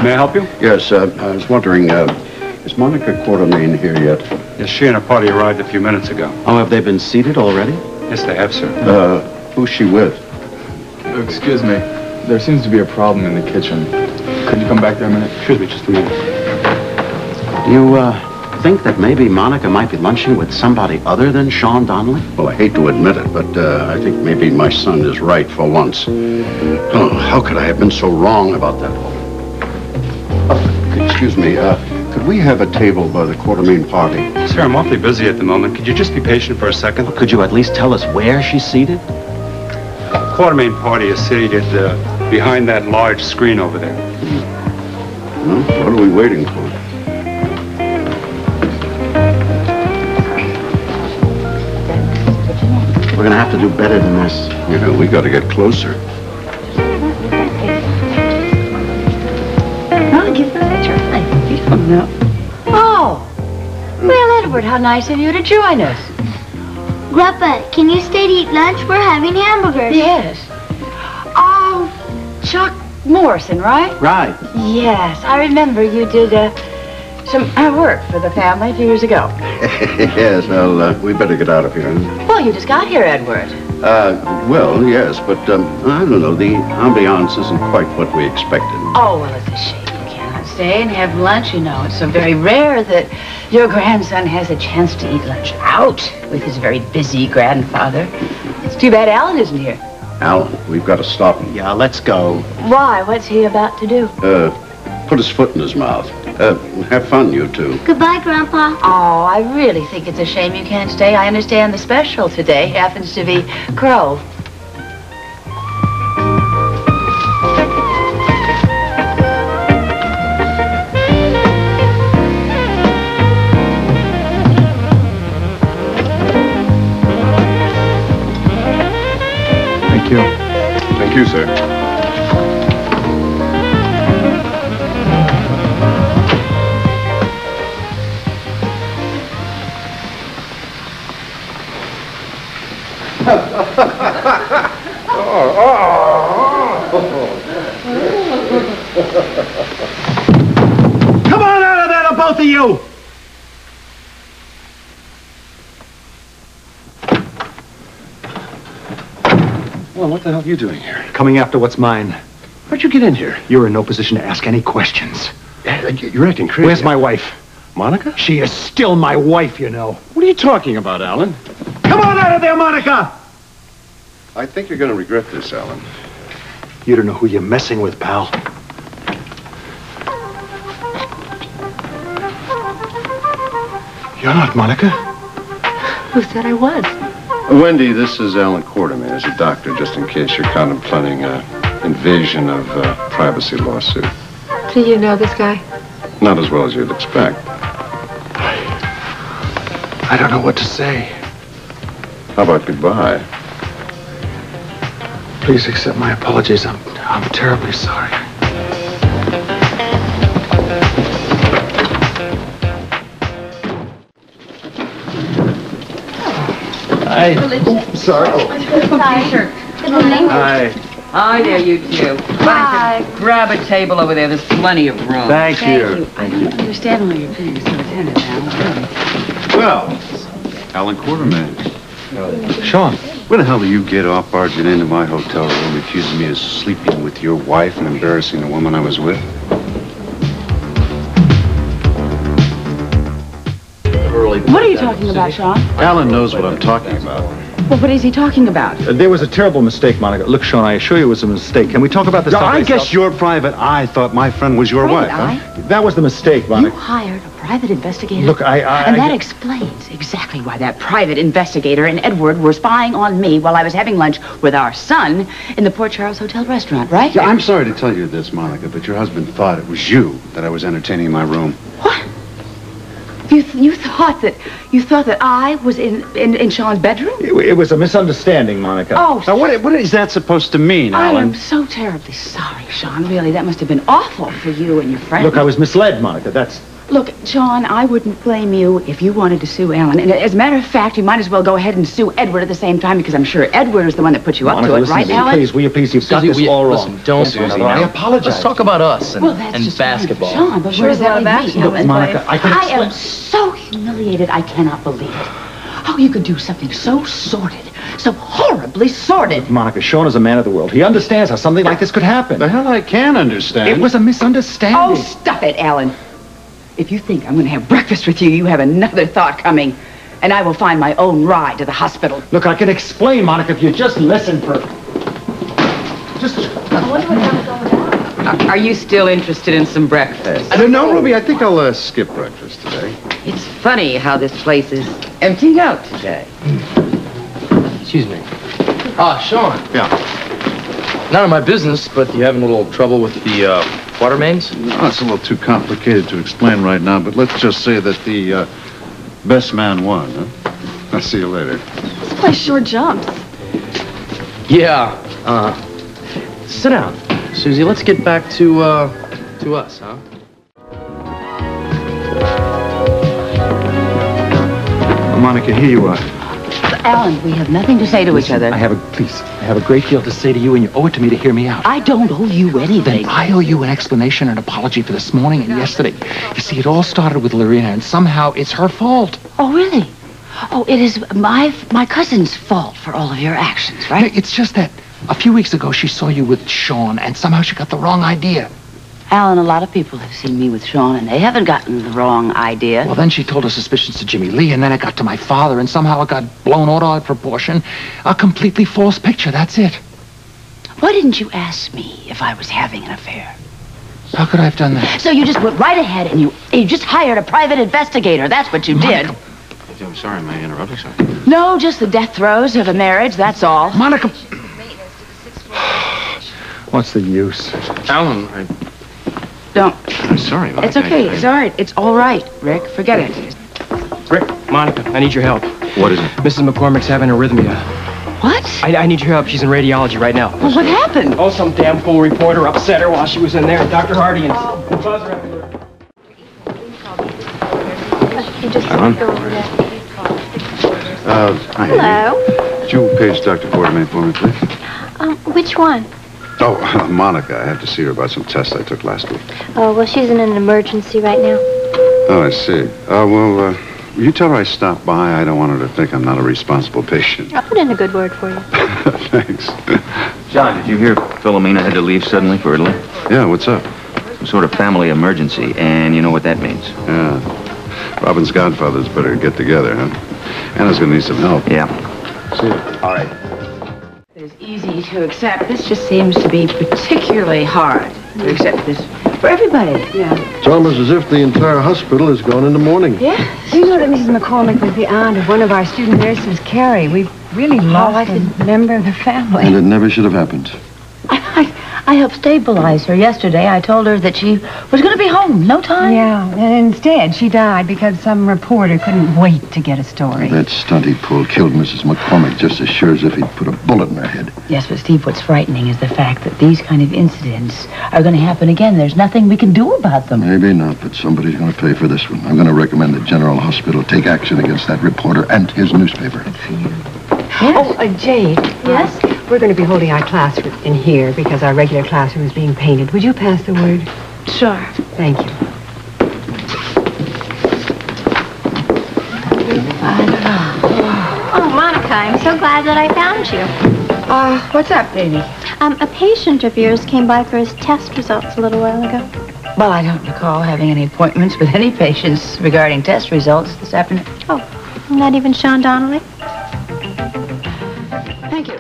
May I help you? Yes, I was wondering, is Monica Quartermain here yet? Yes, she and her party arrived a few minutes ago. Oh, have they been seated already? Yes, they have, sir. Who's she with? Excuse me. There seems to be a problem in the kitchen. Could you come back there a minute? Excuse me, just a minute. Do you, think that maybe Monica might be lunching with somebody other than Sean Donnelly? Well, I hate to admit it, but I think maybe my son is right for once. Oh, how could I have been so wrong about that? Excuse me, could we have a table by the Quartermain party? Sir, I'm awfully busy at the moment. Could you just be patient for a second? Well, could you at least tell us where she's seated? Quartermain party is seated behind that large screen over there. Well, what are we waiting for? We're gonna have to do better than this. Yeah, we gotta get closer. Oh, give them a picture. You don't know. Oh! Well, Edward, how nice of you to join us. Grandpa, can you stay to eat lunch? We're having hamburgers. Yes. Oh, Chuck Morrison, right? Right. Yes, I remember you did some work for the family a few years ago. Yes, well, we better get out of here. Well, you just got here, Edward. Well, yes, but, I don't know, the ambiance isn't quite what we expected. Oh, well, it's a shame you cannot stay and have lunch, you know. It's so very rare that your grandson has a chance to eat lunch out with his very busy grandfather. It's too bad Alan isn't here. Alan, we've got to stop him. Yeah, let's go. Why? What's he about to do? Put his foot in his mouth. Have fun, you two. Goodbye, Grandpa. Oh, I really think it's a shame you can't stay. I understand the special today happens to be crow. Thank you. Thank you, sir. Come on out of there, the both of you! Well, what the hell are you doing here? Coming after what's mine. How'd you get in here? You're in no position to ask any questions. You're acting crazy. Where's my wife? Monica? She is still my wife, you know. What are you talking about, Alan? Come on out of there, Monica! I think you're going to regret this, Alan. You don't know who you're messing with, pal. You're not Monica. Who said I was? Wendy, this is Alan Quartermain as a doctor, just in case you're contemplating an invasion of privacy lawsuit. Do you know this guy? Not as well as you'd expect. I don't know what to say. How about goodbye? Please accept my apologies. I'm terribly sorry. Hi. Sorry. Good morning. Hi. Hi there, you two. Hi. Grab a table over there. There's plenty of room. Thank you. I don't understand why you're being so attentive, Alan. Well, Alan Quartermain. Sean. Where the hell do you get off barging into my hotel room, accusing me of sleeping with your wife and embarrassing the woman I was with? What are you talking about, Sean? Alan knows what I'm talking about. Well, what is he talking about? There was a terrible mistake, Monica. Look, Sean, I assure you it was a mistake. Can we talk about this? Now, I guess your private eye thought my friend was your wife, huh? That was the mistake, You Monica. hired a private investigator? Look, And that explains exactly why that private investigator and Edward were spying on me while I was having lunch with our son in the Port Charles Hotel restaurant, right? Yeah, I'm sorry to tell you this, Monica, but your husband thought it was you that I was entertaining in my room. What? You thought that I was in Sean's bedroom? It was a misunderstanding, Monica. Oh, Now, what is that supposed to mean, I Alan? am so terribly sorry, Sean. Really, that must have been awful for you and your friend. Look, I was misled, Monica. That's Look, John, I wouldn't blame you if you wanted to sue Alan. And as a matter of fact, you might as well go ahead and sue Edward at the same time, because I'm sure Edward is the one that put you up to it, right, Alan? Please, will you please? You've got this all wrong. Listen, don't, Susie. I apologize. Let's talk about us and, Well, that's and just basketball. fine, John, but where does that leave me? Look, Monica, I can I explain. am so humiliated, I cannot believe it. How you could do something so sordid, so horribly sordid. Monica, Sean is a man of the world. He understands how something like this could happen. The hell I can understand. It was a misunderstanding. Oh, stop it, Alan. If you think I'm going to have breakfast with you, you have another thought coming. And I will find my own ride to the hospital. Look, I can explain, Monica, if you just listen for... Just... I wonder what that was all about. Are you still interested in some breakfast? I don't know, Ruby. I think I'll skip breakfast today. It's funny how this place is emptying out today. Excuse me. Sean. Yeah. None of my business, but you having a little trouble with the water mains? No, it's a little too complicated to explain right now, but let's just say that the best man won, huh? I'll see you later. This place sure jumps. Yeah. Sit down, Susie. Let's get back to us, huh? Monica, here you are. Alan, we have nothing to say to each other. I have a great deal to say to you, and you owe it to me to hear me out. I don't owe you anything. Then I owe you an explanation and apology for this morning and yesterday. You see, it all started with Lorena, and somehow it's her fault. Oh, really? Oh, it is my cousin's fault for all of your actions, right? It's just that a few weeks ago she saw you with Sean, and somehow she got the wrong idea. Alan, a lot of people have seen me with Sean, and they haven't gotten the wrong idea. Well, then she told her suspicions to Jimmy Lee, and then it got to my father, and somehow it got blown out of proportion. A completely false picture, that's it. Why didn't you ask me if I was having an affair? How could I have done that? So you just went right ahead and you just hired a private investigator. That's what you did. Monica. I'm sorry, may I interrupt? Sorry. No, just the death throes of a marriage, that's all. Monica! What's the use? Alan, Don't. I'm sorry, Monica. It's okay. It's all right. It's all right, Rick. Forget it. Rick, Monica, I need your help. What is it? Mrs. McCormick's having arrhythmia. What? I need your help. She's in radiology right now. Well, what happened? Oh, some damn fool reporter upset her while she was in there. Dr. Hardy and Buzz are having her. Alan? Hello. Could you page Dr. Quartermain for me, please? Which one? Oh, Monica. I have to see her about some tests I took last week. Oh, well, she's in an emergency right now. Oh, I see. Will you tell her I stopped by? I don't want her to think I'm not a responsible patient. I'll put in a good word for you. Thanks. John, did you hear Philomena had to leave suddenly for Italy? Yeah, what's up? Some sort of family emergency, and you know what that means. Yeah. Robin's godfathers better get together, huh? Anna's gonna need some help. Yeah. See you. All right. It's easy to accept. This just seems to be particularly hard to accept this for everybody. Yeah. It's almost as if the entire hospital has gone into mourning. Yeah. You know that Mrs. McCormick was the aunt of one of our student nurses, Carrie. We've really lost a member of the family. And it never should have happened. I helped stabilize her yesterday. I told her that she was going to be home no time. Yeah, and instead she died because some reporter couldn't wait to get a story. That stunt he pulled killed Mrs. McCormick just as sure as if he'd put a bullet in her head. Yes, but Steve, what's frightening is the fact that these kind of incidents are going to happen again. There's nothing we can do about them. Maybe not, but somebody's going to pay for this one. I'm going to recommend that General Hospital take action against that reporter and his newspaper. Good for you. Yes. Oh, Jade. Yes? We're going to be holding our class in here because our regular classroom is being painted. Would you pass the word? Sure. Thank you. Oh, Monica, I'm so glad that I found you. What's up, baby? A patient of yours came by for his test results a little while ago. Well, I don't recall having any appointments with any patients regarding test results this afternoon. Oh, not even Sean Donnelly? Thank you.